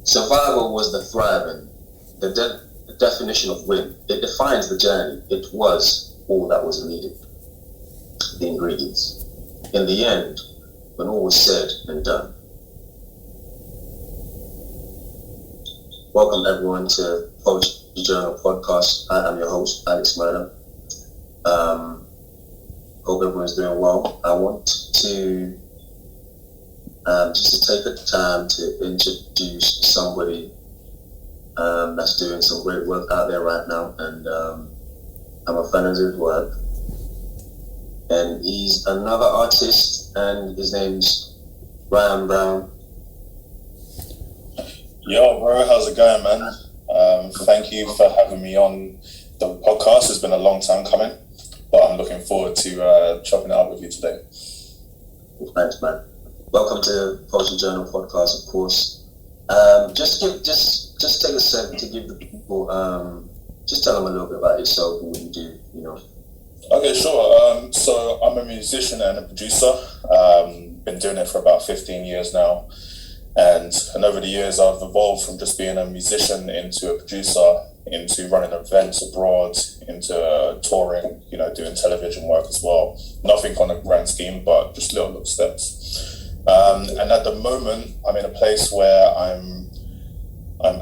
Survival was the thriving, the definition of win. It defines the journey. It was all that was needed, the ingredients. In the end, when all was said and done. Welcome everyone to Poetry Journal Podcast. I am your host, Alex Murdock. Hope everyone's doing well. I want to just to take the time to introduce somebody that's doing some great work out there right now, and I'm a fan of his work. And he's another artist, and his name's Ryan Brown. Yo, bro, how's it going, man? Thank you for having me on the podcast. It's been a long time coming, but I'm looking forward to chopping it up with you today. Thanks, man. Welcome to Poetry Journal Podcast, of course. Just take a second to give the people, just tell them a little bit about yourself and what you do, you know. Okay, sure. So I'm a musician and a producer. Been doing it for about 15 years now. And over the years, I've evolved from just being a musician into a producer, into running events abroad, into touring, doing television work as well. Nothing on a grand scheme, but just little steps. And at the moment, I'm in a place where I'm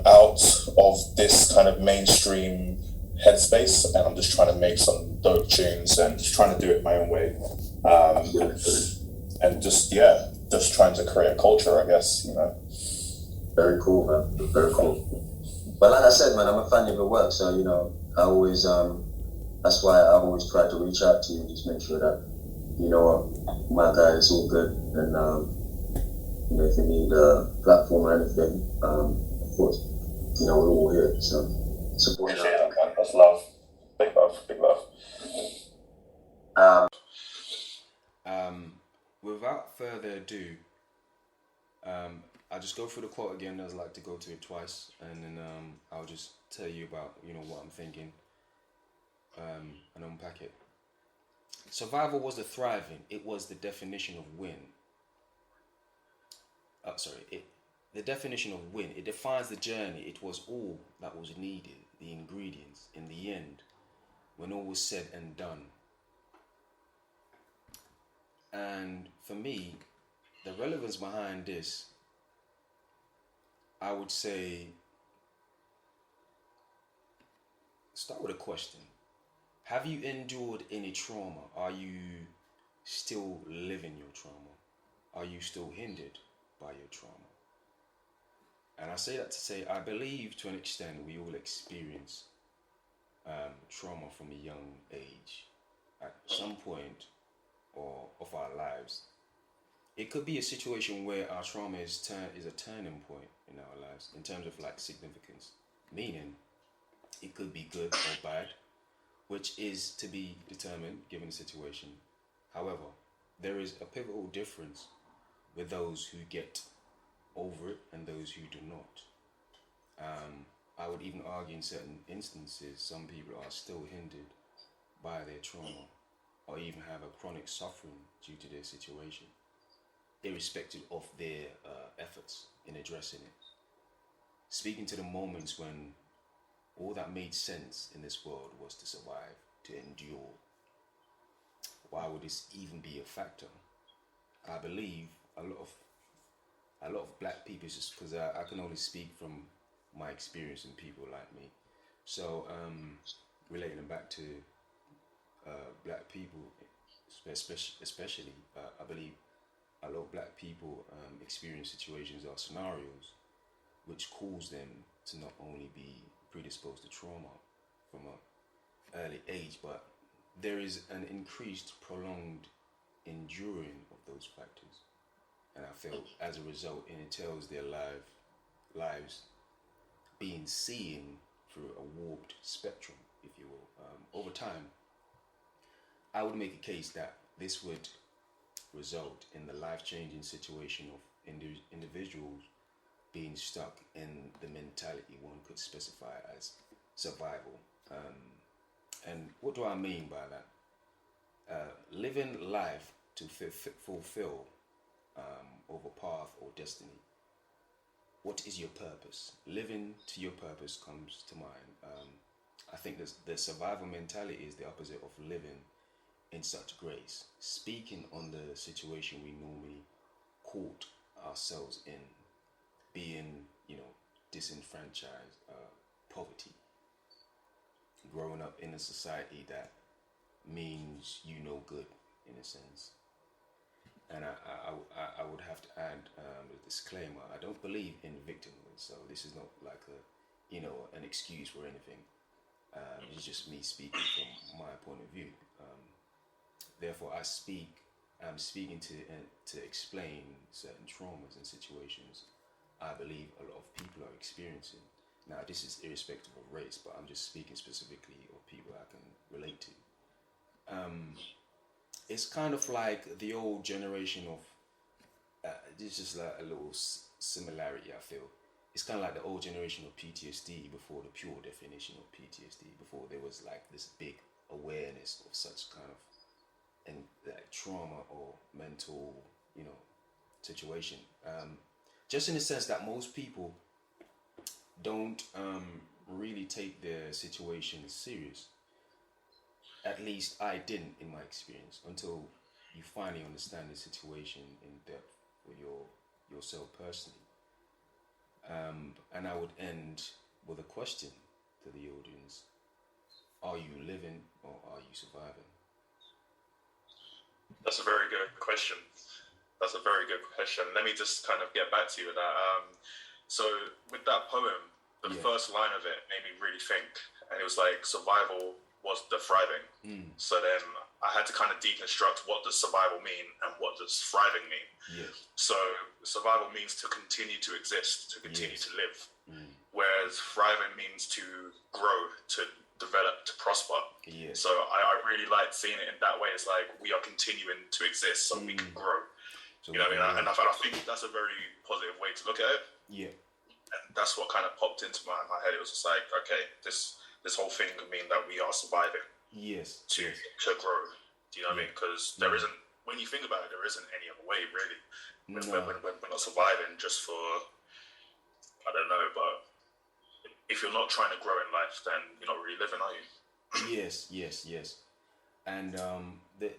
out of this kind of mainstream headspace, and I'm just trying to make some dope tunes and just trying to do it my own way. And just trying to create a culture, I guess, Very cool, man. Very cool. But like I said, man, I'm a fan of your work, so I always that's why I always try to reach out to you and just make sure that my guy is all good, and if you need a platform or anything, of course, we're all here. So support. Appreciate it, man. That's love. Big love. Big love. Without further ado, I'll just go through the quote again, as I like to go to it twice, and then I'll just tell you about what I'm thinking, and unpack it. Survival was the thriving. It was the definition of win. The definition of win. It defines the journey. It was all that was needed, the ingredients. In the end, when all was said and done. And for me, the relevance behind this, I would say, start with a question. Have you endured any trauma? Are you still living your trauma? Are you still hindered by your trauma? And I say that to say, I believe to an extent we all experience trauma from a young age at some point or of our lives. It could be a situation where our trauma is a turning point in our lives in terms of significance, meaning it could be good or bad, which is to be determined given the situation. However, there is a pivotal difference with those who get over it and those who do not. I would even argue in certain instances, some people are still hindered by their trauma or even have a chronic suffering due to their situation, irrespective of their efforts in addressing it. Speaking to the moments when all that made sense in this world was to survive, to endure. Why would this even be a factor? I believe a lot of black people, just because I can only speak from my experience and people like me. So relating them back to black people, especially, I believe a lot of black people experience situations or scenarios which cause them to not only be predisposed to trauma from an early age, but there is an increased prolonged enduring of those factors. And I feel as a result, it entails their lives being seen through a warped spectrum, if you will. Over time, I would make a case that this would result in the life-changing situation of individuals being stuck in the mentality one could specify as survival. And what do I mean by that? Living life to fulfill of a path or destiny. what is your purpose? Living to your purpose comes to mind. I think the survival mentality is the opposite of living in such grace. Speaking on the situation we normally caught ourselves in, being, disenfranchised, poverty, growing up in a society that means you no good, in a sense. And I would have to add a disclaimer. I don't believe in victimhood, so this is not like an excuse for anything. It's just me speaking from my point of view. Therefore, I'm speaking to explain certain traumas and situations I believe a lot of people are experiencing. Now, this is irrespective of race, but I'm just speaking specifically of people I can relate to. It's kind of like the old generation of. This is like a little similarity, I feel. It's kind of like the old generation of PTSD before the pure definition of PTSD. Before there was like this big awareness of such kind of like trauma or mental, situation. Just in the sense that most people don't really take their situation serious. At least I didn't, in my experience, until you finally understand the situation in depth for yourself personally. And I would end with a question to the audience: are you living or are you surviving? That's a very good question. Let me just kind of get back to you with that. So with that poem, the first line of it made me really think, and it was like survival was the thriving. So then I had to kind of deconstruct what does survival mean and what does thriving mean. Yes. So survival means to continue to exist, to continue to live, whereas thriving means to grow, to develop, to prosper. Yes. So I really like seeing it in that way. It's like we are continuing to exist so we can grow. So you know what I mean? And I think that's a very positive way to look at it. Yeah. And that's what kind of popped into my head. It was just like, okay, this whole thing could mean that we are surviving. Yes. To grow. Do you know what I mean? Because there isn't, when you think about it, there isn't any other way really. When we're not surviving just for, I don't know, but if you're not trying to grow in life, then you're not really living, are you? Yes. And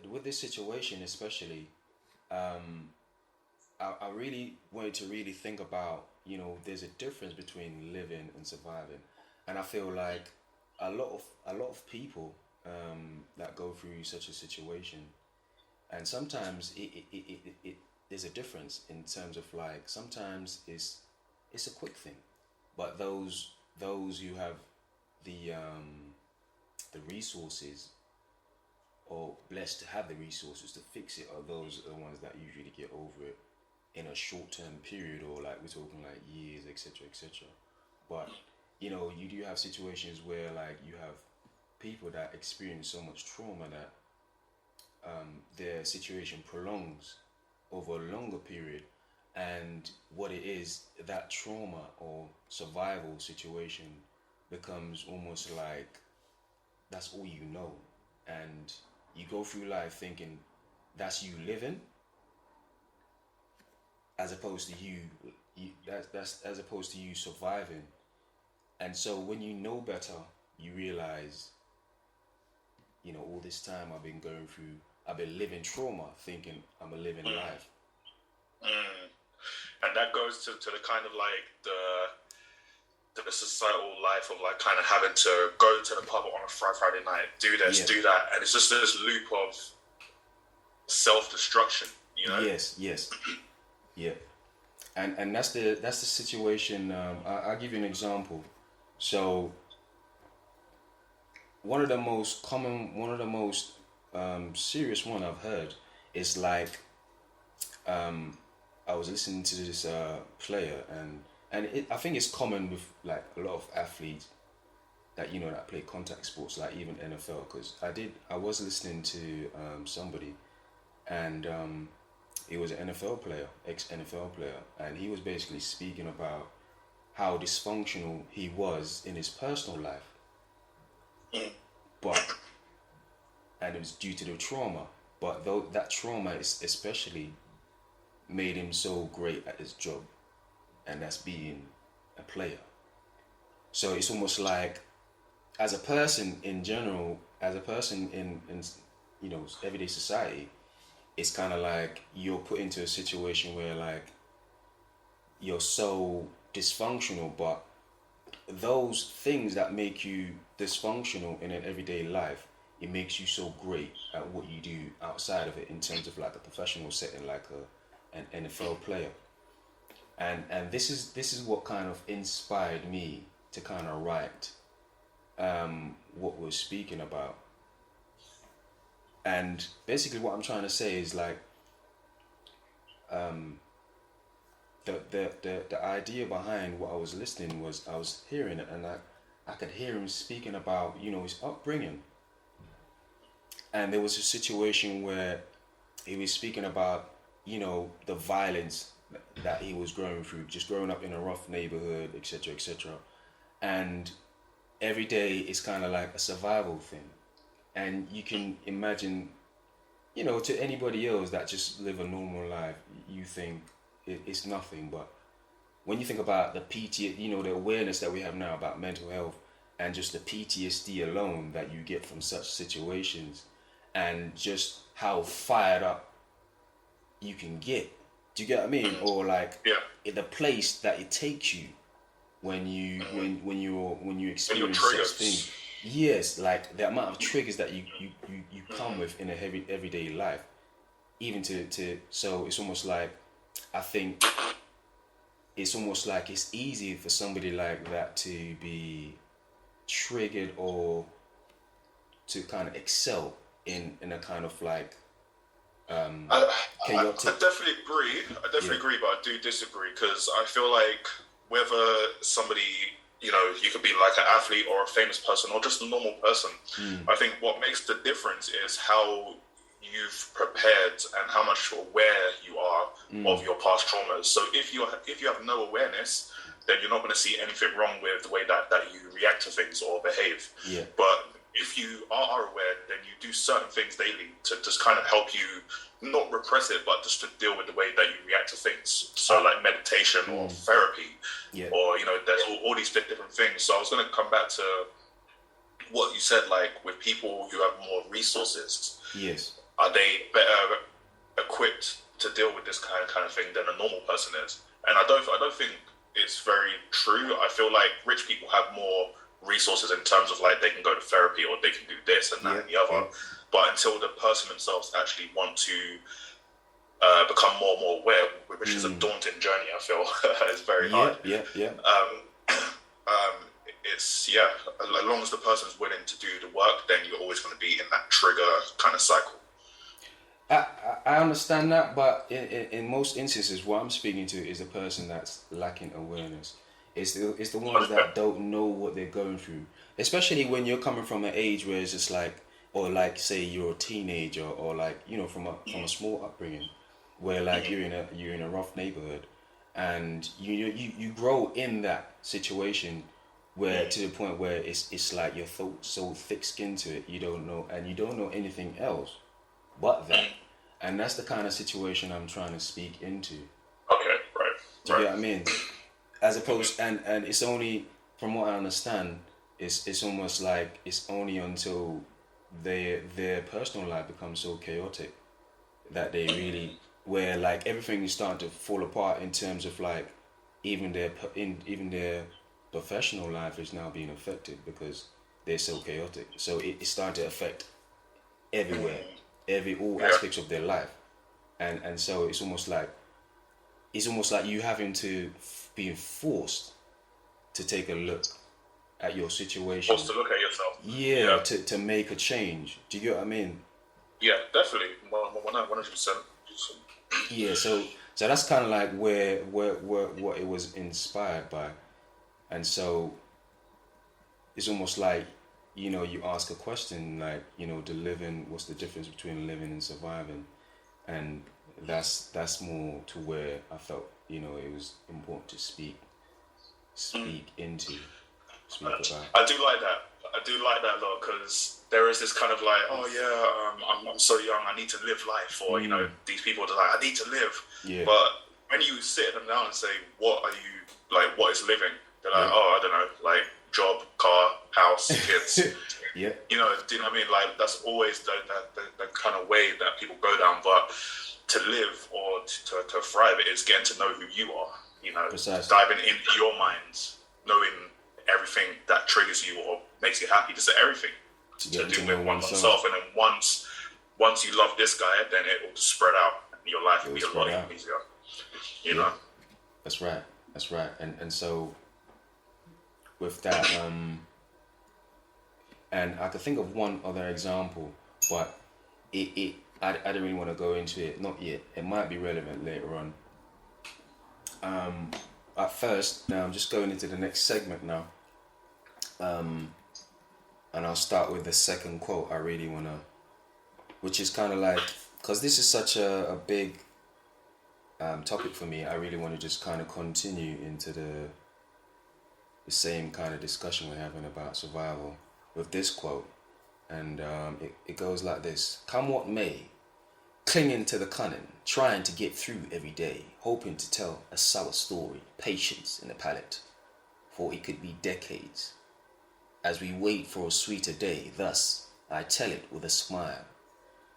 with this situation especially, I really wanted to really think about, there's a difference between living and surviving. And I feel like a lot of people that go through such a situation, and sometimes it there's a difference in terms of like sometimes it's a quick thing, but those who have the resources, or blessed to have the resources to fix it, are those are the ones that usually get over it in a short-term period, or like we're talking like years, etc. But you do have situations where like you have people that experience so much trauma that their situation prolongs over a longer period, and what it is, that trauma or survival situation becomes almost like that's all you know, and you go through life thinking that's you living, as opposed to you that's as opposed to you surviving. And so when you know better, you realize, all this time I've been living trauma, thinking I'm a living life. And that goes to the kind of like the societal life of like kind of having to go to the pub on a Friday night, do this, do that, and it's just this loop of self-destruction, Yes. Yeah. And that's the situation. I'll give you an example. So one of the most serious one I've heard is like, I was listening to this player, and I think it's common with like a lot of athletes that that play contact sports, like even NFL. Because I was listening to somebody, and he was an NFL player, ex-NFL player, and he was basically speaking about how dysfunctional he was in his personal life, and it was due to the trauma. But though that trauma is especially made him so great at his job. and that's being a player. So it's almost like, as a person in general, as a person in everyday society, it's kind of like you're put into a situation where like you're so dysfunctional, but those things that make you dysfunctional in an everyday life, it makes you so great at what you do outside of it, in terms of like a professional setting, like an NFL player. And this is what kind of inspired me to kind of write what we're speaking about. And basically what I'm trying to say is like, the idea behind what I was listening was, I was hearing it, and I could hear him speaking about, his upbringing. And there was a situation where he was speaking about, the violence that he was growing through, just growing up in a rough neighborhood, etc., etc. And every day is kind of like a survival thing. And you can imagine, to anybody else that just live a normal life, you think it's nothing. But when you think about the the awareness that we have now about mental health, and just the PTSD alone that you get from such situations, and just how fired up you can get. Do you get what I mean? Or like, the place that it takes you when you experience such things. Yes, like the amount of triggers that you come with in a everyday life, even to so it's almost like, I think it's almost like it's easy for somebody like that to be triggered, or to kind of excel in a kind of like chaotic. I definitely agree. Agree, but I do disagree, because I feel like whether somebody, you could be like an athlete or a famous person or just a normal person, I think what makes the difference is how you've prepared and how much aware you are of your past traumas. So if you have no awareness, then you're not going to see anything wrong with the way that you react to things or behave. Yeah. But if you are aware, then you do certain things daily to just kind of help you not repress it, but just to deal with the way that you react to things. So like meditation or therapy, or, there's all these different things. So I was going to come back to what you said, like with people who have more resources. Yes. Are they better equipped to deal with this kind of thing than a normal person is? And I don't think it's very true. I feel like rich people have more resources in terms of like they can go to therapy, or they can do this and that and the other. But until the person themselves actually want to become more and more aware, which is a daunting journey, I feel it's very hard. It's as long as the person's willing to do the work, then you're always going to be in that trigger kind of cycle. I understand that, but in most instances, what I'm speaking to is a person that's lacking awareness. It's the ones that don't know what they're going through, especially when you're coming from an age where it's just like, or like say you're a teenager, or like from a small upbringing, where like you're in a rough neighborhood, and you grow in that situation where to the point where it's like you're so thick-skinned to it, you don't know anything else but that. And that's the kind of situation I'm trying to speak into. Okay, right. Do you get what I mean? As opposed, and it's only, from what I understand, it's almost like it's only until their personal life becomes so chaotic that they really, where like everything is starting to fall apart in terms of like even their professional life is now being affected because they're so chaotic. So it's starting to affect everywhere, all aspects of their life, and so it's almost like you having to being forced to take a look at your situation. Forced to look at yourself. Yeah. To make a change. Do you get what I mean? Yeah, definitely. 100%. Yeah. So that's kind of like where what it was inspired by, and so it's almost like you ask a question like the living. What's the difference between living and surviving? And that's more to where I felt it was important to speak into. About. I do like that a lot, because there is this kind of like, I'm so young, I need to live life, or these people are like, I need to live. Yeah. But when you sit them down and say, what are you, like, what is living? They're like, oh, I don't know, like, job, car, house, kids. Yeah. You know, do you know what I mean? Like, that's always the kind of way that people go down. But to live or to thrive, it is getting to know who you are, you know, Precisely. diving into your mind, knowing everything that triggers you or makes you happy, just everything to do with oneself. And then once you love this guy, then it will just spread out and your life will be a lot easier, you know? That's right. And so with that, and I could think of one other example, but I don't really want to go into it, not yet. It might be relevant later on. At first, now I'm just going into the next segment now. And I'll start with the second quote I really want to, which is kind of like, because this is such a big topic for me, I really want to just kind of continue into the same kind of discussion we're having about survival with this quote. And it goes like this: come what may, clinging to the cunning, trying to get through every day, hoping to tell a sour story, patience in the palate, for it could be decades, as we wait for a sweeter day. Thus, I tell it with a smile,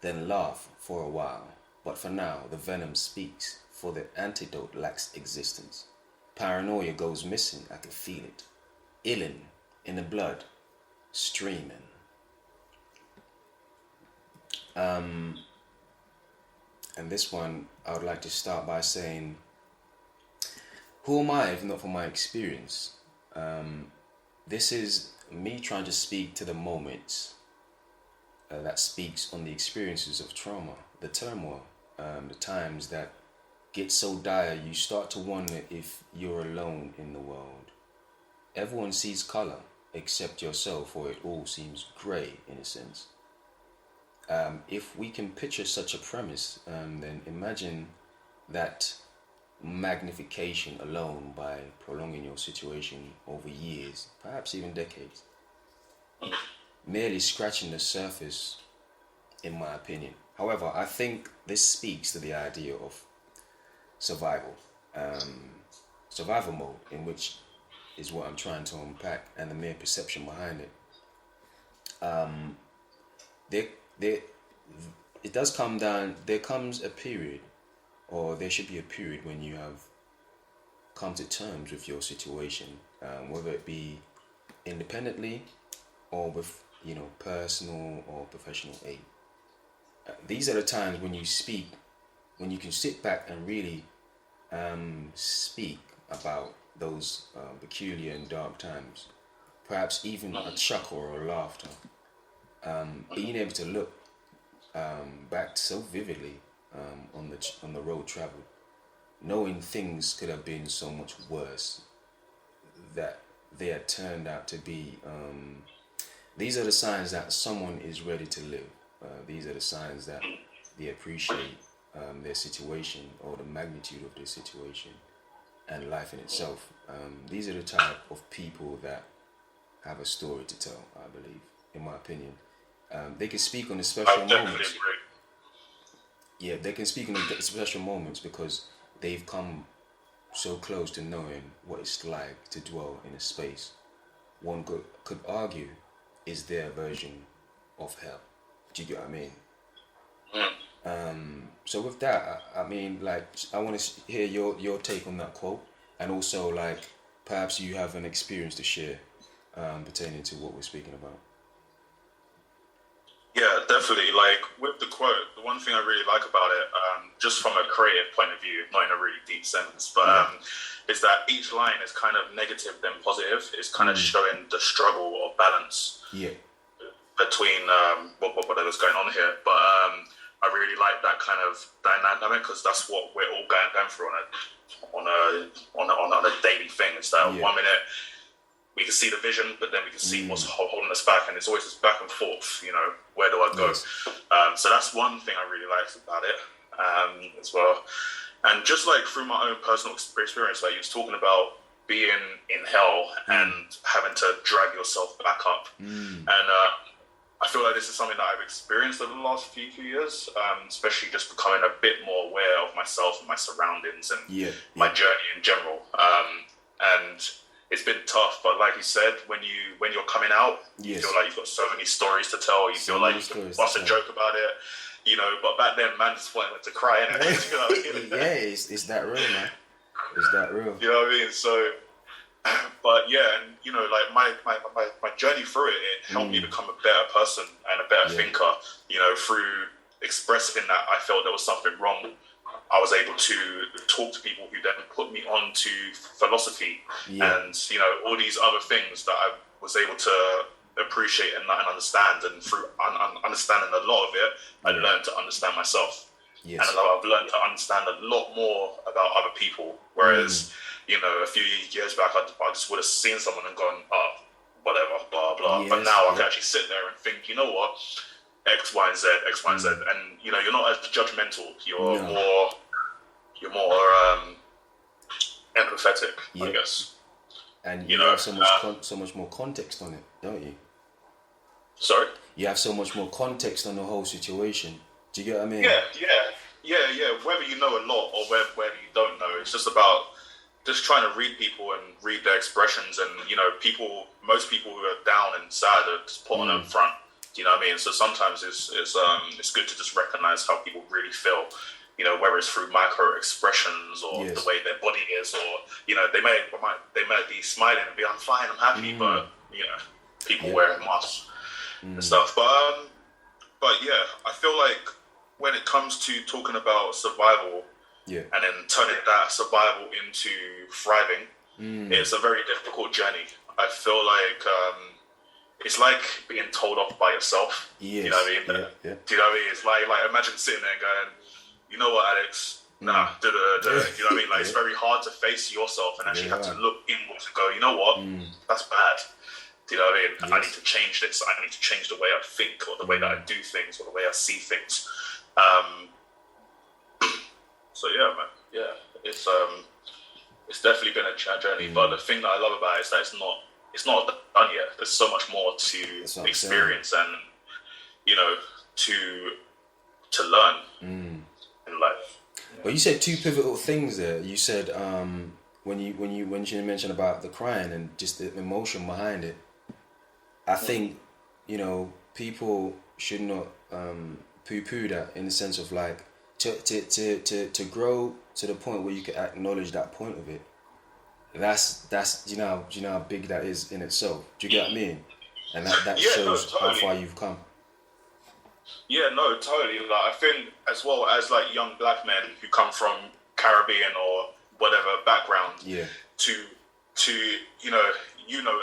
then laugh for a while. But for now, the venom speaks, for the antidote lacks existence. Paranoia goes missing, I can feel it. Illin in the blood, streaming. And this one, I would like to start by saying, who am I if not for my experience? This is me trying to speak to the moments that speaks on the experiences of trauma, the turmoil, the times that get so dire you start to wonder if you're alone in the world. Everyone sees color except yourself, or it all seems grey in a sense. If we can picture such a premise, then imagine that magnification alone by prolonging your situation over years, perhaps even decades. Merely scratching the surface, in my opinion. However, I think this speaks to the idea of survival. Survival mode, in which is what I'm trying to unpack, and the mere perception behind it. It does come down, there comes a period, or there should be a period when you have come to terms with your situation, whether it be independently or with, personal or professional aid. These are the times when you can sit back and really speak about those peculiar and dark times, perhaps even a chuckle or a laughter, being able to look back so vividly on the road traveled, knowing things could have been so much worse that they had turned out to be. These are the signs that someone is ready to live. These are the signs that they appreciate their situation or the magnitude of their situation and life in itself. These are the type of people that have a story to tell, I believe, in my opinion. They can speak on the special moments. Yeah, they can speak on the special moments because they've come so close to knowing what it's like to dwell in a space one could argue is their version of hell. Do you get what I mean? So with that, I mean, like, I want to hear your take on that quote, and also, like, perhaps you have an experience to share pertaining to what we're speaking about. Yeah, definitely. Like, with the quote, the one thing I really like about it, just from a creative point of view, not in a really deep sense, but is that each line is kind of negative then positive. It's kind of showing the struggle or balance between whatever's going on here. But I really like that kind of dynamic, because that's what we're all going through on a daily thing. It's that 1 minute we can see the vision, but then we can see what's holding us back, and it's always this back and forth. Where do I go? So that's one thing I really liked about it as well. And just like through my own personal experience, like you was talking about being in hell and having to drag yourself back up, and I feel like this is something that I've experienced over the last few years, especially just becoming a bit more aware of myself and my surroundings and my journey in general. And it's been tough, but like you said, when you're coming out, you feel like you've got so many stories to tell. You feel like you can bust a joke about it, you know. But back then, man, just wanted to cry, innit? You know what I mean? Yeah, it's that real, man. It's that real. You know what I mean? So, but yeah, and you know, like my journey through it helped me become a better person and a better thinker. You know, through expressing that I felt there was something wrong, I was able to talk to people who then put me on to philosophy and, you know, all these other things that I was able to appreciate and understand. And through understanding a lot of it, I learned to understand myself. Yes. And I've learned to understand a lot more about other people. Whereas, you know, a few years back, I just would have seen someone and gone, oh, whatever, blah, blah. Yes, but now I can actually sit there and think, you know what? X, Y, and Z, X, Y, and Z, and you know you're not as judgmental. You're more empathetic, I guess. And you have so much more context on it, don't you? Sorry. You have so much more context on the whole situation. Do you get what I mean? Yeah. Whether you know a lot or whether you don't know, it's just about just trying to read people and read their expressions, and you know, most people who are down and sad are just put on up front. Do you know what I mean? So sometimes it's good to just recognize how people really feel, you know, whether it's through micro expressions or the way their body is, or you know, they might be smiling and be, I'm fine, I'm happy, but you know, people wearing masks and stuff. But yeah, I feel like when it comes to talking about survival and then turning that survival into thriving, it's a very difficult journey. I feel like it's like being told off by yourself. Yes. You know what I mean? Do you know what I mean? It's like imagine sitting there going, you know what, Alex? Nah, You know what I mean? Like it's very hard to face yourself and actually have to look inwards and go, you know what? That's bad. Do you know what I mean? Yes. I need to change this. I need to change the way I think, or the way that I do things, or the way I see things. So yeah, man. Yeah, it's definitely been a journey. But the thing that I love about it is that it's not done yet. There's so much more to experience and, you know, to learn in life. Well, you said two pivotal things there. You said when you mentioned about the crying and just the emotion behind it. I think, you know, people should not poo-poo that, in the sense of like to grow to the point where you can acknowledge that point of it. That's you know how big that is in itself. Do you get what I mean? And that shows totally how far you've come. Yeah, no, totally. Like I think, as well as like young black men who come from Caribbean or whatever background, to you know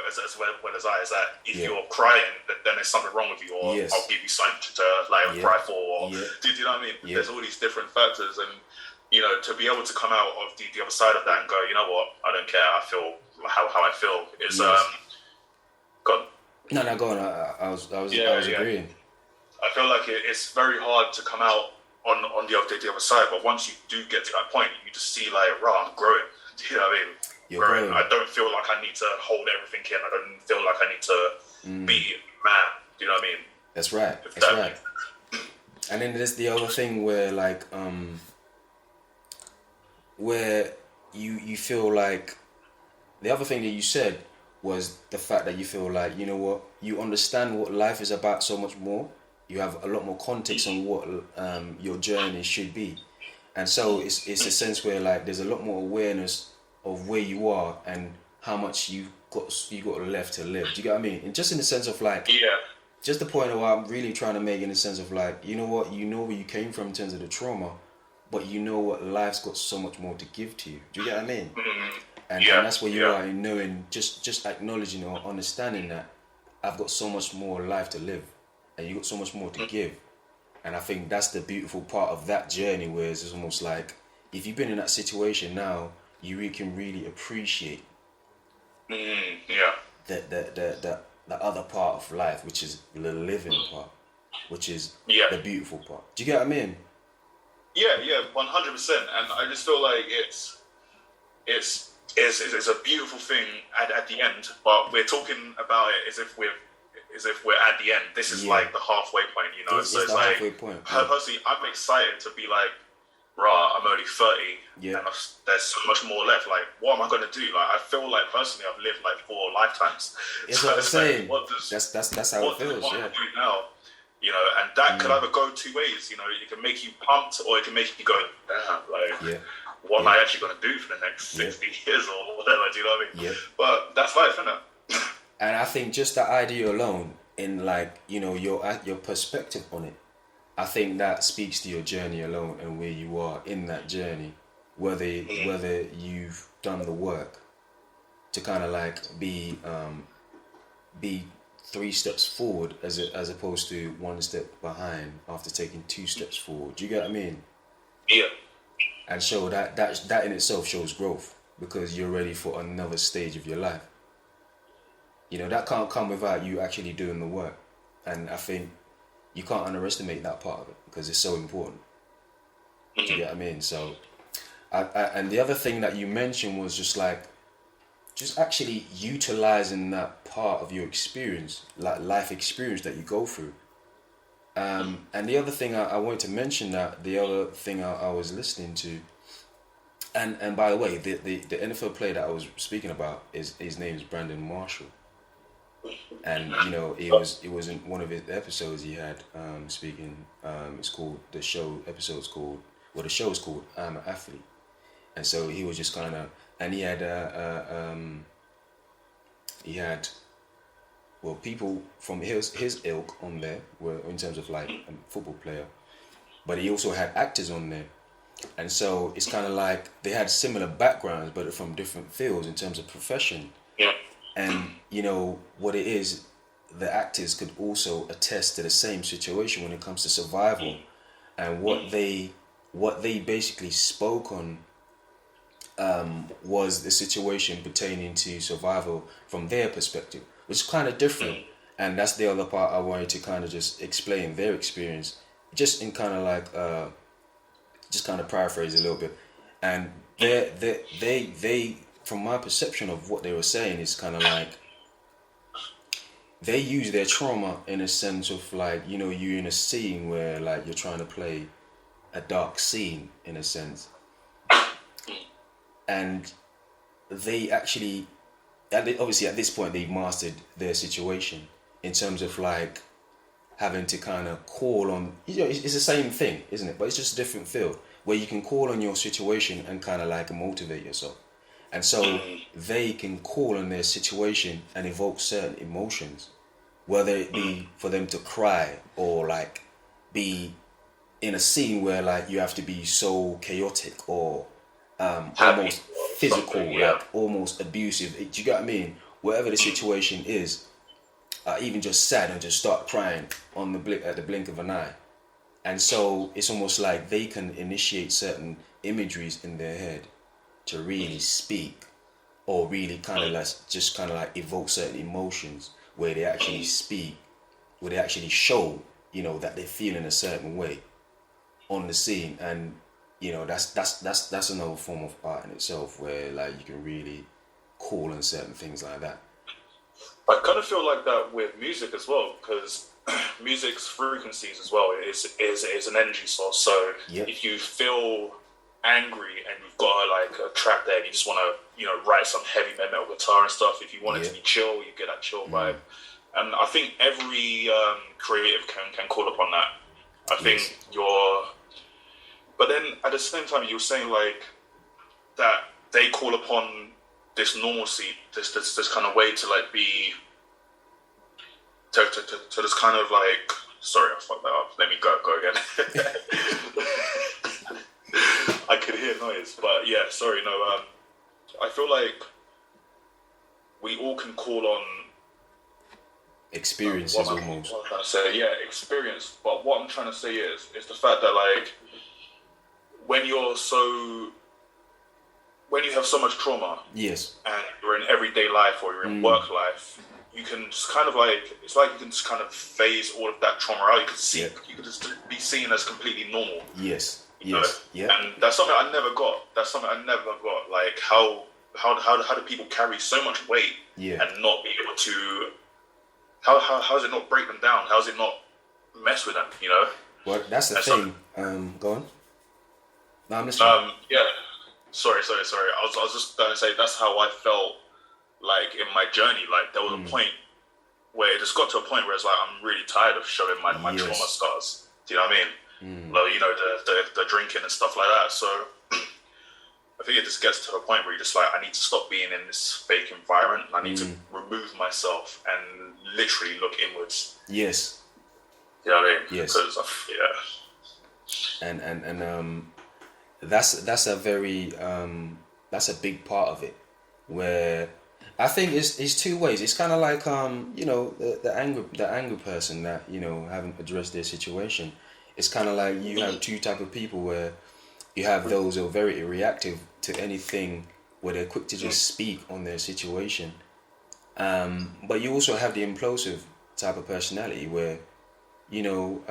as well as I, is that if you're crying, then there's something wrong with you, or I'll give you something to cry for, or do you know what I mean? There's all these different factors, and you know, to be able to come out of the other side of that and go, you know what, I don't care, I feel how I feel is go on. No, go on. I was agreeing. I feel like it's very hard to come out on the other side, but once you do get to that point, you just see like, I'm growing. Do you know what I mean? You're growing. I don't feel like I need to hold everything in. I don't feel like I need to be man. Do you know what I mean? That's right. That's right. And then there's the other thing where like where you feel like, the other thing that you said was the fact that you feel like, you know what, you understand what life is about so much more. You have a lot more context on what your journey should be, and so it's a sense where like there's a lot more awareness of where you are and how much you got left to live. Do you get what I mean? And just in the sense of like, just the point of what I'm really trying to make, in the sense of like, you know what, you know where you came from in terms of the trauma, but you know what, life's got so much more to give to you. Do you get what I mean? And that's where you are in knowing, just acknowledging or understanding that I've got so much more life to live, and you got so much more to give. And I think that's the beautiful part of that journey, where it's almost like, if you've been in that situation now, you really can really appreciate the other part of life, which is the living part, which is the beautiful part. Do you get what I mean? Yeah, 100%. And I just feel like it's a beautiful thing at the end, but we're talking about it as if as if we're at the end. This is like the halfway point, you know. It's the halfway point. Personally, I'm excited to be like, rah, I'm only 30, and there's so much more left. Like, what am I going to do? Like, I feel like personally, I've lived like 4 lifetimes. It's what I'm saying. Like, that's how it feels. What do I do now? You know, and that could either go 2 ways. You know, it can make you pumped, or it can make you go, damn, like, what am I actually going to do for the next 60 years or whatever? Do you know what I mean? But that's life, isn't it? And I think just the idea alone, in like, you know, your perspective on it, I think that speaks to your journey alone and where you are in that journey, whether you've done the work to kind of like be 3 steps forward as opposed to 1 step behind after taking 2 steps forward. Do you get what I mean? Yeah. And so that in itself shows growth, because you're ready for another stage of your life. You know, that can't come without you actually doing the work. And I think you can't underestimate that part of it, because it's so important. Do you get what I mean? So, and the other thing that you mentioned was just actually utilizing that part of your experience, like life experience that you go through. And the other thing I wanted to mention, that the other thing I was listening to, and by the way, the NFL player that I was speaking about, his name is Brandon Marshall. And you know, it was in one of his episodes he had speaking. It's called the show is called I'm an Athlete. And so he was just kind of, and he had people from his ilk on there, were in terms of like a football player, but he also had actors on there. And so it's kind of like they had similar backgrounds, but from different fields in terms of profession. And you know what it is, the actors could also attest to the same situation when it comes to survival, and what they basically spoke on was the situation pertaining to survival from their perspective, which is kind of different. And that's the other part I wanted to kind of just explain their experience, just in kind of like just kind of paraphrase a little bit. And they from my perception of what they were saying, is kind of like they use their trauma in a sense of like, you know, you're in a scene where like you're trying to play a dark scene in a sense, and they actually, obviously at this point they've mastered their situation in terms of like having to kind of call on, you know, it's the same thing, isn't it? But it's just a different field where you can call on your situation and kind of like motivate yourself. And so they can call on their situation and evoke certain emotions, whether it be for them to cry or like be in a scene where like you have to be so chaotic or almost physical, like almost abusive. Do you get what I mean? Whatever the situation is, even just sad and just start crying at the blink of an eye. And so it's almost like they can initiate certain imageries in their head to really speak, or really kind of like just kind of like evoke certain emotions where they actually speak, where they actually show, you know, that they feel in a certain way on the scene. And you know, that's another form of art in itself, where like you can really call on certain things like that. I kind of feel like that with music as well, because music's frequencies as well is an energy source. So if you feel angry and you've got like a track there, and you just want to, you know, write some heavy metal guitar and stuff. If you want it to be chill, you get that chill vibe. And I think every creative can call upon that. I think but then at the same time, you were saying like that they call upon this normalcy, this kind of way to like be to this kind of like, sorry, I fucked that up. Let me go again. I could hear noise, but yeah, sorry, no. I feel like we all can call on experiences almost. What I'm trying to say, experience. But what I'm trying to say is the fact that like when you have so much trauma, yes, and you're in everyday life or you're in work life, you can just kind of like, it's like you can just kind of phase all of that trauma out. You could just be seen as completely normal. Yes. Yes. Yeah. And that's something I never got. Like how do people carry so much weight and not be able to how does it not break them down? How does it not mess with them? You know. Well, that's the thing. Go on. No, I'm listening. Yeah. Sorry. I was just going to say that's how I felt like in my journey. Like there was a point where it just got to a point where it's like I'm really tired of showing my trauma scars. Do you know what I mean? Like, you know, the drinking and stuff like that. So I think it just gets to a point where you're just like, I need to stop being in this fake environment. I need to remove myself and literally look inwards. Yes. You know what I mean? Yes. Because And that's a very that's a big part of it, where I think it's two ways. It's kind of like you know, the angry person that, you know, haven't addressed their situation. It's kind of like you have two type of people, where you have those who are very reactive to anything, where they're quick to just speak on their situation, but you also have the implosive type of personality where, you know,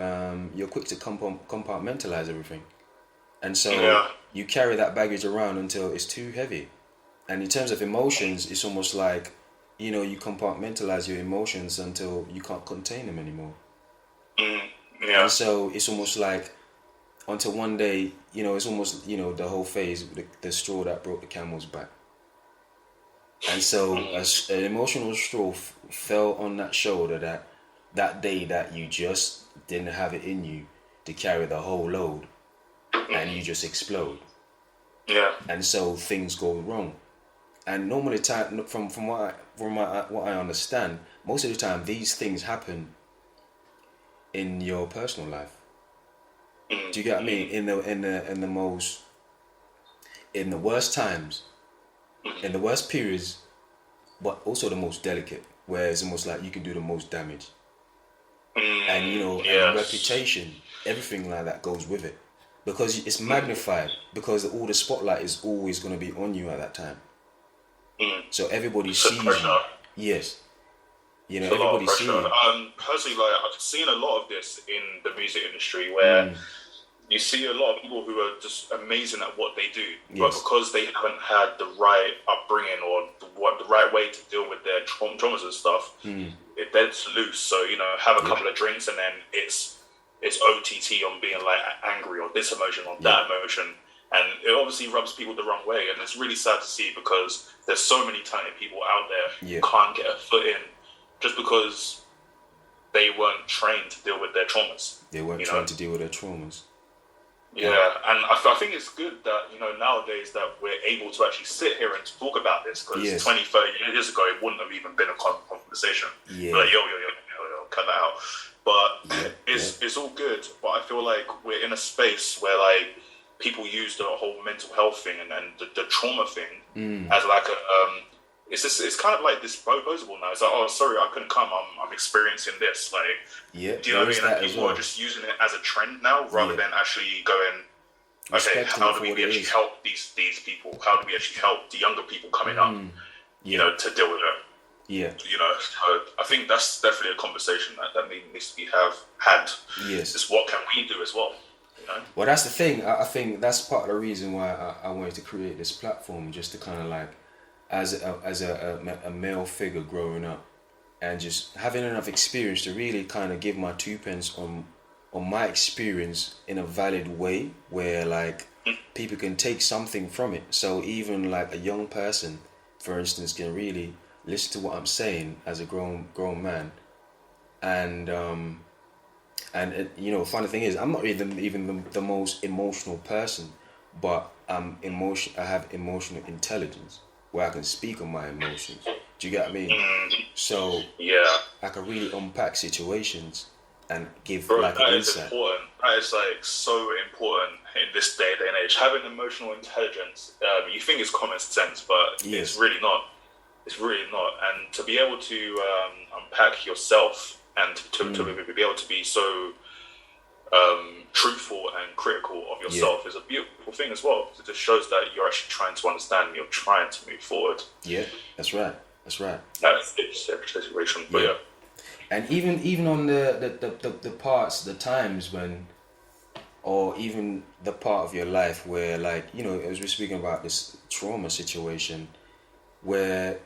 you're quick to compartmentalize everything, and so you carry that baggage around until it's too heavy. And in terms of emotions, it's almost like, you know, you compartmentalize your emotions until you can't contain them anymore. Yeah. And so it's almost like, until one day, you know, it's almost, you know, the whole phase, the straw that broke the camel's back. And so an emotional straw fell on that shoulder that day that you just didn't have it in you to carry the whole load, and you just explode. Yeah. And so things go wrong. And normally, from what I understand, most of the time these things happen in your personal life. Do you get what I mean? In the worst times, in the worst periods, but also the most delicate, where it's almost like you can do the most damage. And, you know, and reputation, everything like that goes with it, because it's magnified, because all the spotlight is always going to be on you at that time. So everybody sees you. Yes. You know, everybody sees you. Personally, like, I've seen a lot of this in the music industry, where you see a lot of people who are just amazing at what they do, but because they haven't had the right upbringing or the right way to deal with their traumas and stuff, it dead's loose. So, you know, have a couple of drinks and then it's OTT on being like angry or this emotion or that emotion. And it obviously rubs people the wrong way. And it's really sad to see, because there's so many talented people out there who can't get a foot in just because they weren't trained to deal with their traumas. They weren't trained to deal with their traumas. Yeah, and I think it's good that, you know, nowadays that we're able to actually sit here and talk about this, because 20, 30 years ago, it wouldn't have even been a conversation. Yeah. Like, yo, cut that out. But it's all good. But I feel like we're in a space where, like, people use the whole mental health thing and the trauma thing as like a it's kind of like disposable now. It's like, oh, sorry, I couldn't come. I'm experiencing this. Like, do you know what I mean? And people are just using it as a trend now, rather than actually going, okay, how do we actually help these people? How do we actually help the younger people coming up? You know, to deal with it. Yeah. You know, so I think that's definitely a conversation that needs to be had. Yes. Is what can we do as well? You know? Well, that's the thing. I think that's part of the reason why I wanted to create this platform, just to kind of like, as a male figure growing up, and just having enough experience to really kind of give my 2 pence on my experience in a valid way, where like people can take something from it. So even like a young person, for instance, can really listen to what I'm saying as a grown man, and it, you know, funny thing is, I'm not even the most emotional person, but I have emotional intelligence, where I can speak on my emotions. Do you get what I mean? So I can really unpack situations and give like an insight. Important. That is like so important in this day and age. Having emotional intelligence, you think it's common sense, but it's really not. It's really not. And to be able to unpack yourself and to be able to be so truthful and critical of yourself is a beautiful thing as well. It just shows that you're actually trying to understand and you're trying to move forward. Yeah, that's right. That's every situation. But and even on the parts, the times when, or even the part of your life where, like, you know, as we're speaking about this trauma situation, where,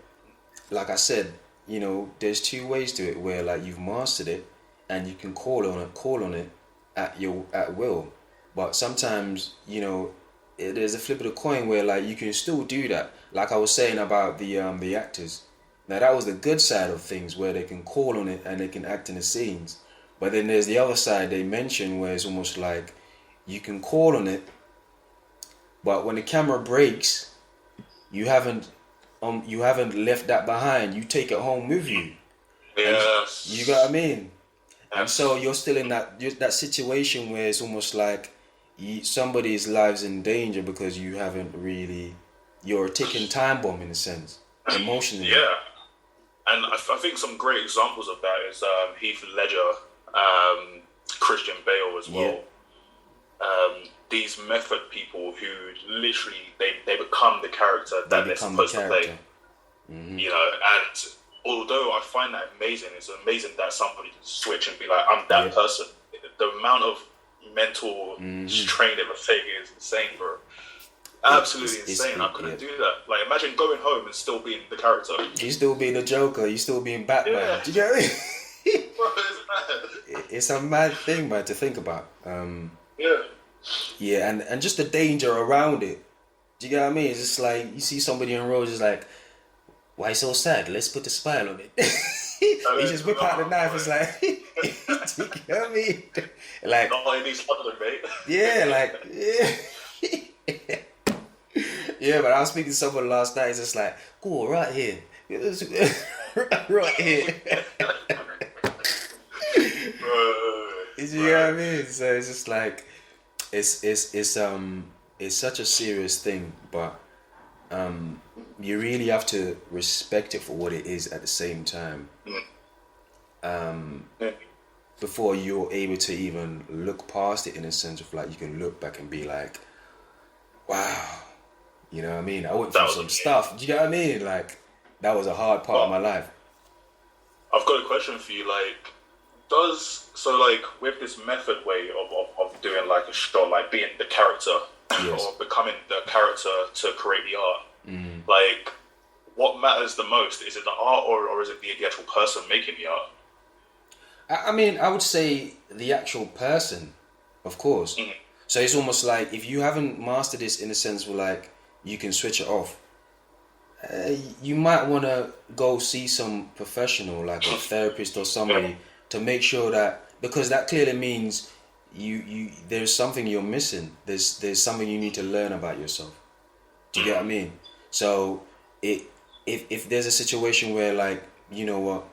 like I said, you know, there's two ways to it where like you've mastered it and you can call on it at will. But sometimes, you know, there's a flip of the coin where like you can still do that. Like I was saying about the actors. Now that was the good side of things where they can call on it and they can act in the scenes. But then there's the other side they mention where it's almost like you can call on it, but when the camera breaks, you haven't left that behind. You take it home with you. Yes. You got what I mean? And so you're still in that situation where it's almost like somebody's lives in danger because you're a ticking time bomb in a sense, emotionally. Yeah. And I think some great examples of that is Heath Ledger, Christian Bale as well. Yeah. These method people who literally they become the character that they're supposed to play. Mm-hmm. You know, and although I find that amazing, it's amazing that somebody can switch and be like, I'm that person. The amount of mental strain it must take is insane, bro. Absolutely insane. I couldn't do that. Like, imagine going home and still being the character. You still being the Joker. You still being Batman. Yeah. Do you get what I mean? Bro, it's mad. It's a mad thing, man, to think about. Yeah. Yeah, and just the danger around it. Do you get what I mean? It's just like you see somebody on road, just like, why so sad? Let's put a smile on it. He just whip out the knife. It's like, do you get what I mean? Like, not only these London, mate. Yeah, like, yeah. Yeah, but I was speaking to someone last night. It's just like, cool, right here, right here. You know what I mean? So it's just like, it's such a serious thing, but you really have to respect it for what it is at the same time. Before you're able to even look past it in a sense of like you can look back and be like, wow, you know what I mean? I went through some stuff. Do you get what I mean? Like that was a hard part of my life. I've got a question for you. Like, with this method way of doing like a shot, like being the character or becoming the character to create the art, like what matters the most? Is it the art or is it the actual person making the art? I mean, I would say the actual person, of course. Mm-hmm. So it's almost like if you haven't mastered this in a sense where like you can switch it off, you might want to go see some professional, like a therapist or somebody, to make sure that, because that clearly means you there's something you're missing. There's something you need to learn about yourself. Do you get what I mean? So if there's a situation where like, you know what,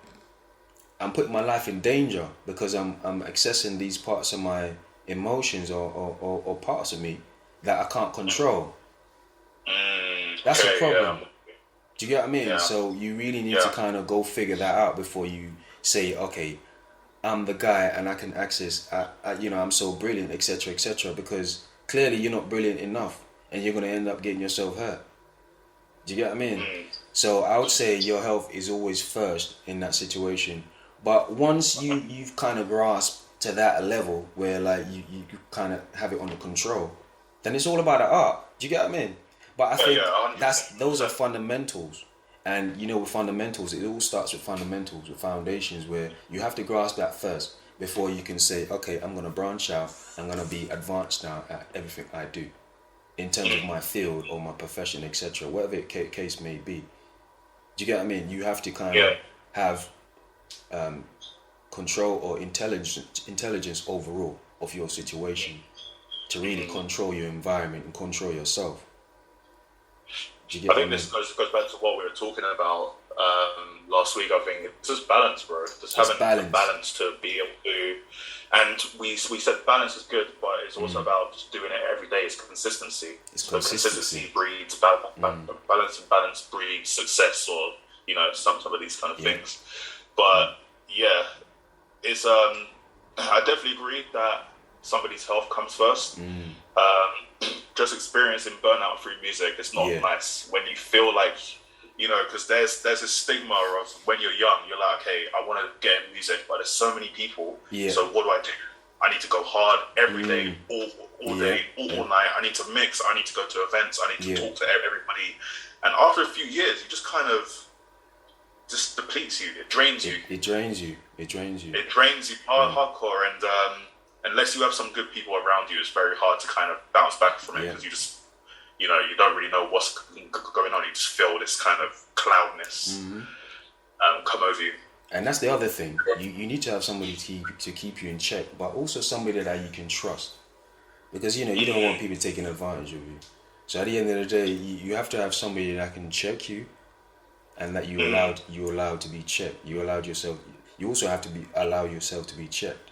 I'm putting my life in danger because I'm accessing these parts of my emotions or parts of me that I can't control. That's a problem. Yeah. Do you get what I mean? Yeah. So you really need to kind of go figure that out before you say, okay, I'm the guy and I can access, I'm so brilliant, etc., because clearly you're not brilliant enough and you're going to end up getting yourself hurt. Do you get what I mean? So I would say your health is always first in that situation. But once you've kind of grasped to that level where like you kind of have it under control, then it's all about the art. Do you get what I mean? But I think those are fundamentals. And you know, with fundamentals, it all starts with fundamentals, with foundations, where you have to grasp that first before you can say, okay, I'm going to branch out. I'm going to be advanced now at everything I do in terms of my field or my profession, etc., whatever the case may be. Do you get what I mean? You have to kind of have control or intelligence overall of your situation to really control your environment and control yourself. I think this goes back to what we were talking about last week. I think it's just balance, bro. Just having the balance to be able to, and we said balance is good, but it's also about just doing it every day. It's consistency. Consistency breeds balance, and balance breeds success, or you know, some of these kind of things. But yeah, it's I definitely agree that somebody's health comes first. Just experiencing burnout through music, it's not nice when you feel like, you know, because there's a stigma of when you're young, you're like, okay, I want to get in music, but there's so many people. So what do I do? I need to go hard every day, all day, all night. I need to mix. I need to go to events. I need to talk to everybody. And after a few years, you just kind of the depletes you. It drains you. It drains you. It drains you. It drains you hardcore, and unless you have some good people around you, it's very hard to kind of bounce back from it because you just, you don't really know what's going on. You just feel this kind of cloudness come over you. And that's the other thing. You need to have somebody to keep you in check, but also somebody that you can trust, because you don't want people taking advantage of you. So at the end of the day, you have to have somebody that can check you, and that you allowed to be checked. You allowed yourself. You also have to allow yourself to be checked.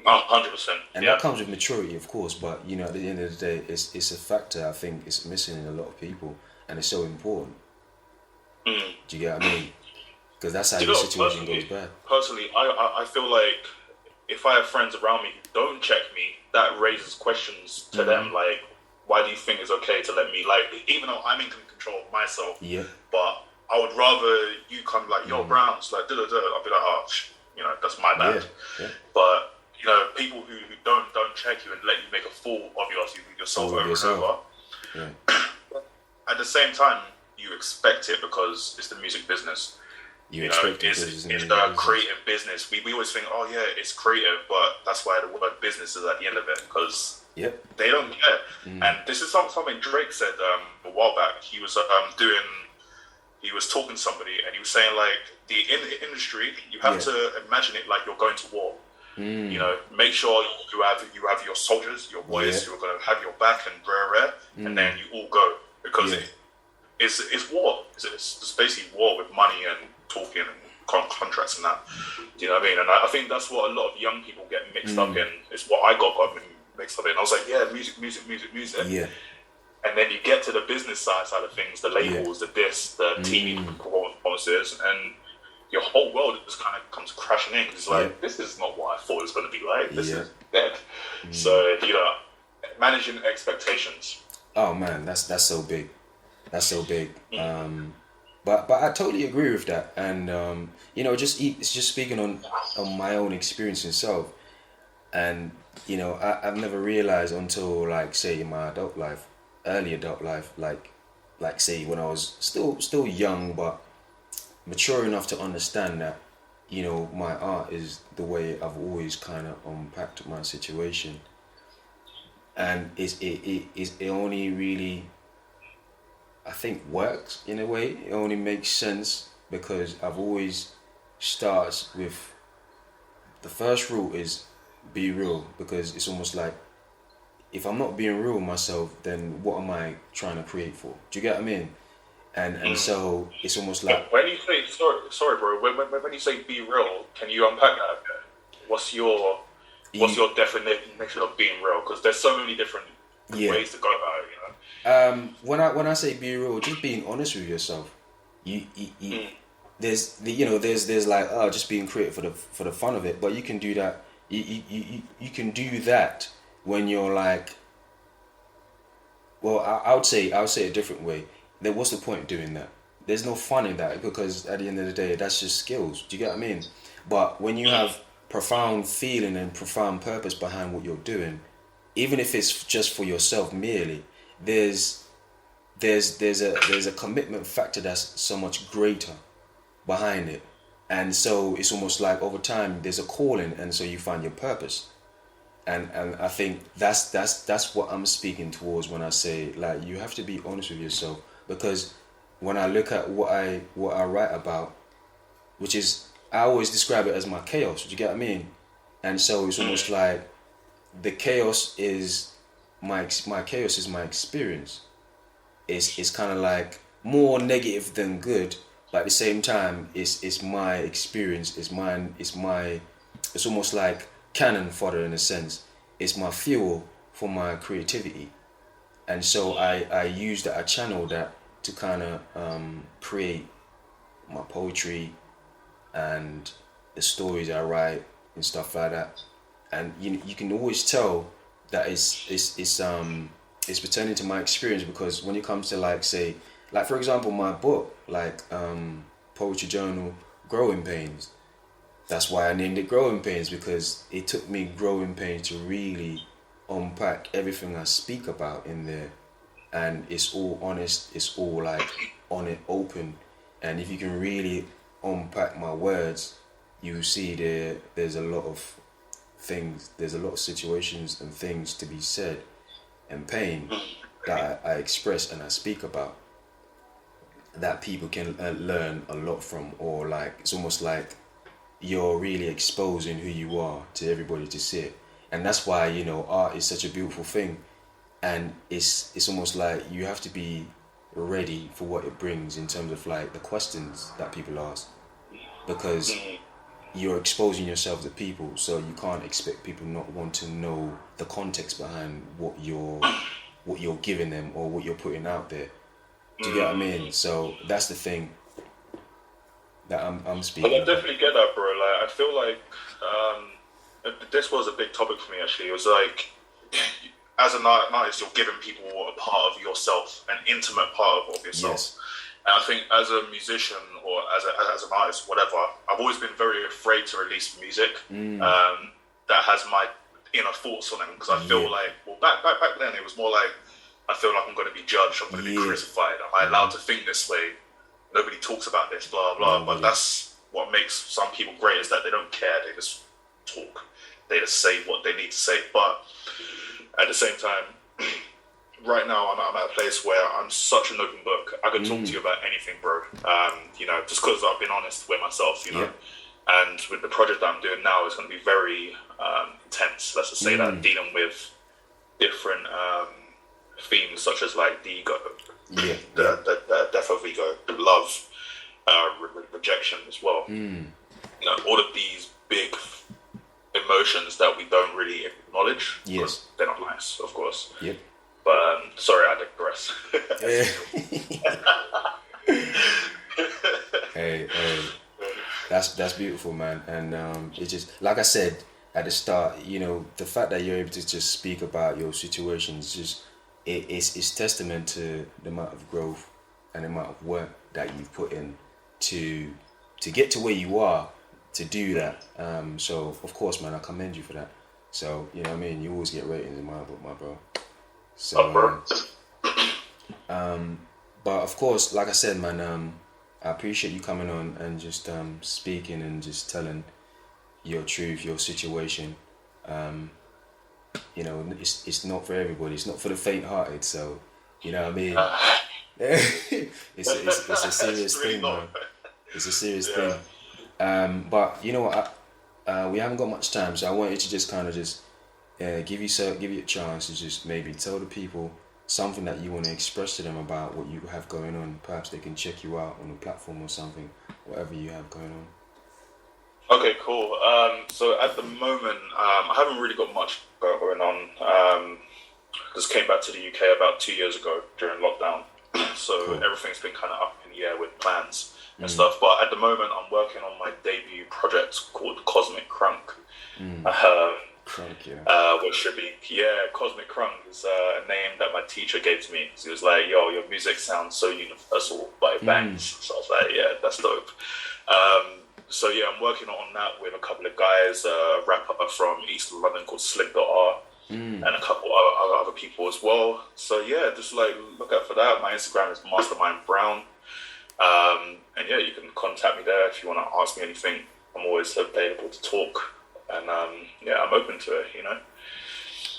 100%. And that comes with maturity, of course. But at the end of the day, it's a factor I think it's missing in a lot of people, and it's so important. Do you get what I mean? Because that's how your situation goes bad. Personally, I feel like if I have friends around me who don't check me, that raises questions to them. Like, why do you think it's okay to let me, like, even though I'm in control of myself, but I would rather you come like, yo, Browns, like, I'll be like, oh, that's my bad. Yeah. But, people who don't check you and let you make a fool of yourself over and over. Yeah. At the same time, you expect it because it's the music business. It's the creative business. We always think, oh yeah, it's creative, but that's why the word business is at the end of it, because they don't care. And this is something Drake said a while back. He was talking to somebody, and he was saying, like, in the industry, you have to imagine it like you're going to war. Make sure you have your soldiers, your boys who are going to have your back and and then you all go, because it's war. It's basically war with money and talking and contracts and that. Do you know what I mean? And I think that's what a lot of young people get mixed up in. It's what I got mixed up in. I was like, music. Yeah. And then you get to the business side of things, the labels, the TV performances, and your whole world just kind of comes crashing in. It's like, this is not what I thought it was going to be like. This is dead. So, managing expectations. Oh man, that's so big. That's so big. But I totally agree with that. And it's just speaking on my own experience itself. And I've never realized until, like, say, in my early adult life, like say when I was still young, but mature enough to understand that my art is the way I've always kind of unpacked my situation. And it only really, I think, works in a way. It only makes sense because I've always started with the first rule is be real, because it's almost like if I'm not being real with myself, then what am I trying to create for? Do you get what I mean? And so it's almost like, when you say sorry bro, when you say be real, can you unpack that a bit? What's your definition of being real? Because there's so many different ways to go about it. When I say be real, just being honest with yourself. There's like, just being creative for the fun of it, but you can do that. You can do that when you're like, well, I would say a different way. Then what's the point of doing that? There's no fun in that, because at the end of the day, that's just skills. Do you get what I mean? But when you have profound feeling and profound purpose behind what you're doing, even if it's just for yourself merely, there's a commitment factor that's so much greater behind it. And so it's almost like over time there's a calling, and so you find your purpose. And I think that's what I'm speaking towards when I say, like, you have to be honest with yourself, because when I look at what I write about, which is, I always describe it as my chaos. Do you get what I mean? And so it's almost like the chaos is my chaos is my experience. It's kind of like more negative than good, but at the same time, it's my experience. It's mine. It's almost like cannon fodder in a sense. It's my fuel for my creativity, and so I use that. I channel that to kind of create my poetry and the stories I write and stuff like that. And you can always tell that it's pertaining to my experience, because when it comes to, like, say, like, for example, my book, like, poetry journal, Growing Pains. That's why I named it Growing Pains, because it took me growing pains to really unpack everything I speak about in there. And it's all honest, it's all like on it, open. And if you can really unpack my words, you see there's a lot of things, there's a lot of situations and things to be said and pain that I express and I speak about that people can learn a lot from, or like it's almost like you're really exposing who you are to everybody to see it. And that's why, you know, art is such a beautiful thing, and it's almost like you have to be ready for what it brings in terms of like the questions that people ask, because you're exposing yourself to people, so you can't expect people not want to know the context behind what you're giving them or what you're putting out there. Do you get what I mean? So that's the thing that I'm speaking I about. definitely get that, bro. Like, I feel like this was a big topic for me, actually. It was like, as an artist, you're giving people a part of yourself, an intimate part of yourself. Yes. And I think as a musician or as an artist, whatever, I've always been very afraid to release music that has my inner thoughts on it, because I feel like, well, back then it was more like, I feel like I'm going to be judged, I'm going to be crucified. Am I allowed to think this way? Nobody talks about this, blah, blah. But that's what makes some people great, is that they don't care. They just talk. They just say what they need to say. But at the same time, right now I'm at a place where I'm such an open book. I could talk to you about anything, bro. You know, just because I've been honest with myself, you know. And with the project that I'm doing now, it's going to be very intense. Let's just say that, dealing with different themes such as like the ego, the death of ego, the love, rejection as well. You know, all of these big emotions that we don't really acknowledge. Yes, they're not nice, of course. Yep. But sorry, I digress. Hey, that's beautiful, man. And it just, like I said at the start, you know, the fact that you're able to just speak about your situations, just it's testament to the amount of growth and the amount of work that you've put in to get to where you are, to do that. So of course, man, I commend you for that. So, you know what I mean, you always get ratings in my book, my bro. So but of course, like I said, man, I appreciate you coming on and just speaking and just telling your truth, your situation. You know, it's not for everybody. It's not for the faint-hearted. So, you know what I mean. it's a serious thing, man. It's a serious thing. But you know what? We haven't got much time, so I want you to just kind of just give you a chance to just maybe tell the people something that you want to express to them about what you have going on. Perhaps they can check you out on a platform or something, whatever you have going on. Okay, cool. So at the moment, I haven't really got much going on. Just came back to the UK about 2 years ago during lockdown. So cool. Everything's been kind of up in the air with plans and stuff. But at the moment, I'm working on my debut project called Cosmic Crunk. Crunk, yeah. Which should be, Cosmic Crunk is a name that my teacher gave to me. So he was like, yo, your music sounds so universal, but it bangs. So I was like, yeah, that's dope. So yeah, I'm working on that with a couple of guys, a rapper from East London called Slick.R, and a couple other people as well. So yeah, just like look out for that. My Instagram is Mastermind Brown. And yeah, you can contact me there if you want to ask me anything. I'm always available to talk. And yeah, I'm open to it, you know.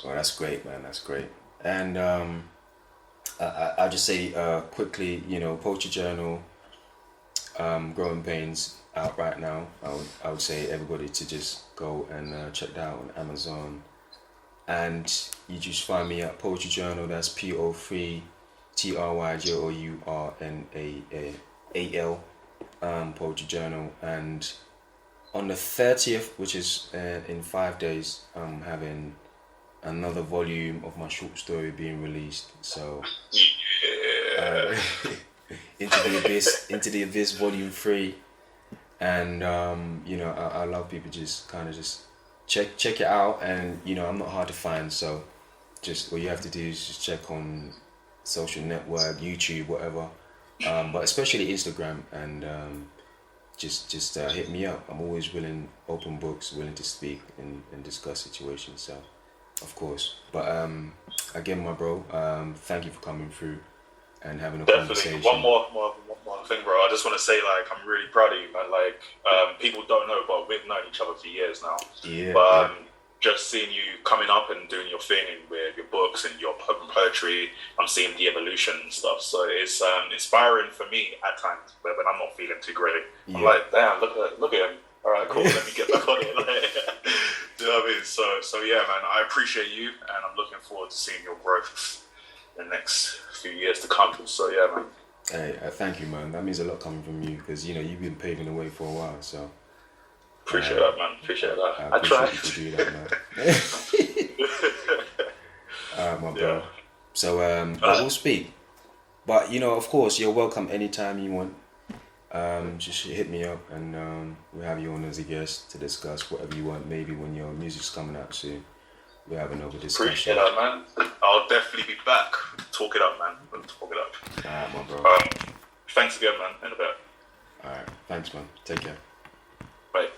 Well, that's great, man. That's great. And I'll just say quickly, you know, Poetry Journal, Growing Pains out right now. I would say everybody to just go and check that out on Amazon. And you just find me at Poetry Journal. That's PO3 TRYJOURNAAL, Poetry Journal. And on the 30th, which is in 5 days, I'm having another volume of my short story being released. So Into the Abyss Volume 3. And you know, I love people just kind of just check it out. And you know, I'm not hard to find, so just all you have to do is just check on social network, YouTube, whatever, but especially Instagram, and just hit me up. I'm always willing, open books, willing to speak and discuss situations, so of course. But again, my bro, thank you for coming through and having a conversation. One more thing, bro. I just want to say, like, I'm really proud of you, man. Like, people don't know, but we've known each other for years now. Yeah. But just seeing you coming up and doing your thing with your books and your poetry, I'm seeing the evolution and stuff. So it's inspiring for me at times when I'm not feeling too great. I'm like, damn, look at him. All right, cool. Let me get back on it. Like, do you know what I mean? So yeah, man. I appreciate you, and I'm looking forward to seeing your growth in the next few years to come. So yeah, man. Hey, thank you, man. That means a lot coming from you because you've been paving the way for a while. So appreciate that, man. Appreciate that. I appreciate tried. you to do that, man. Alright, my bro. So we'll speak. But of course, you're welcome anytime you want. Just hit me up and we'll have you on as a guest to discuss whatever you want. Maybe when your music's coming out soon, we'll have another discussion. Appreciate that, man. I'll definitely be back. Talk it up, man. Talk it up. Alright, my bro. Thanks again, man. In a bit. Alright, thanks, man. Take care. Bye.